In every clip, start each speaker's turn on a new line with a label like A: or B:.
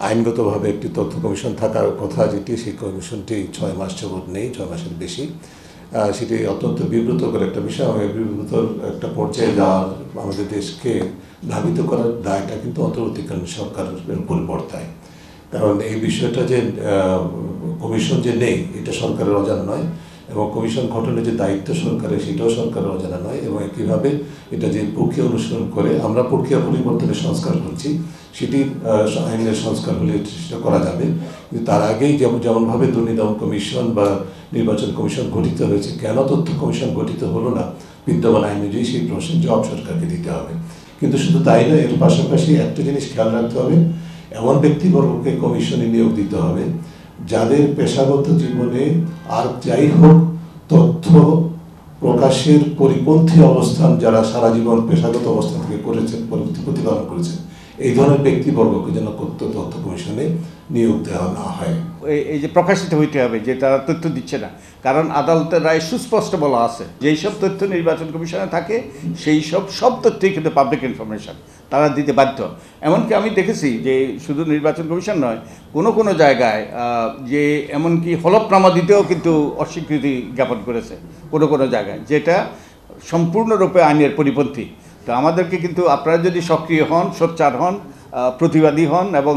A: আইনগতভাবে একটি তথ্য কমিশন থাকার কথা, যেটি সেই কমিশনটি 6 মাস যাবৎ নেই, 6 মাসের বেশি। সেটি অত্যন্ত বিব্রতকর একটা বিষয়। বিব্রতর একটা পর্যায়ে যাওয়ার, আমাদের দেশকে ধাবিত করার দায়টা কিন্তু অন্তর্বর্তীকালীন সরকারের উপর বর্তায়। কারণ এই বিষয়টা যে কমিশন যে নেই, এটা সরকারের অজানা নয়, এবং কমিশন গঠনের যে দায়িত্ব সরকারের, সেটাও সরকারের অজানা নয়। এবং একইভাবে এটা যে প্রক্রিয়া অনুসরণ করে আমরা প্রক্রিয়া পরিবর্তনের সংস্কার করছি, সেটি আইনের সংস্কার হলে সেটা করা যাবে। কিন্তু তার আগেই যেমনভাবে দুর্নীতি দমন কমিশন বা নির্বাচন কমিশন গঠিত হয়েছে, কেন তথ্য কমিশন গঠিত হলো না বিদ্যমান আইন অনুযায়ী, সেই প্রশ্নের জবাব সরকারকে দিতে হবে। কিন্তু শুধু তাই নয়, এর পাশাপাশি একটা জিনিস খেয়াল রাখতে হবে, এমন ব্যক্তিবর্গকে কমিশনে নিয়োগ দিতে হবে যাদের পেশাগত জীবনে আর যাই হোক তথ্য প্রকাশের পরিপন্থী অবস্থান, যারা সারা জীবন পেশাগত অবস্থান থেকে করেছেন, প্রতিপালন করেছেন, এই ধরনের ব্যক্তিবর্গকে যেন তথ্য কমিশনে নিয়োগ দেওয়া না হয়।
B: এই যে প্রকাশিত হইতে হবে যে তারা তথ্য দিচ্ছে না, কারণ আদালতের রায় সুস্পষ্ট বলা আছে যেই সব তথ্য নির্বাচন কমিশনে থাকে সেই সব তথ্যই কিন্তু পাবলিক ইনফরমেশন, তারা দিতে বাধ্য। এমনকি আমি দেখেছি যে শুধু নির্বাচন কমিশন নয়, কোনো জায়গায় যে এমনকি হলফনামা দিতেও কিন্তু অস্বীকৃতি জ্ঞাপন করেছে কোনো জায়গায়, যেটা সম্পূর্ণরূপে আইনের পরিপন্থী। তো আমাদেরকে কিন্তু, আপনারা যদি সক্রিয় হন, সোচ্চার হন, প্রতিবাদী হন এবং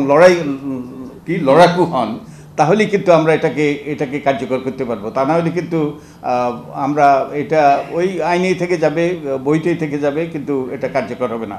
B: লড়াকু হন, তাহলেই কিন্তু আমরা এটাকে কার্যকর করতে পারবো। তা না হলে কিন্তু আমরা এটা ওই আইনেই থেকে যাবে, বইতেই থেকে যাবে, কিন্তু এটা কার্যকর হবে না।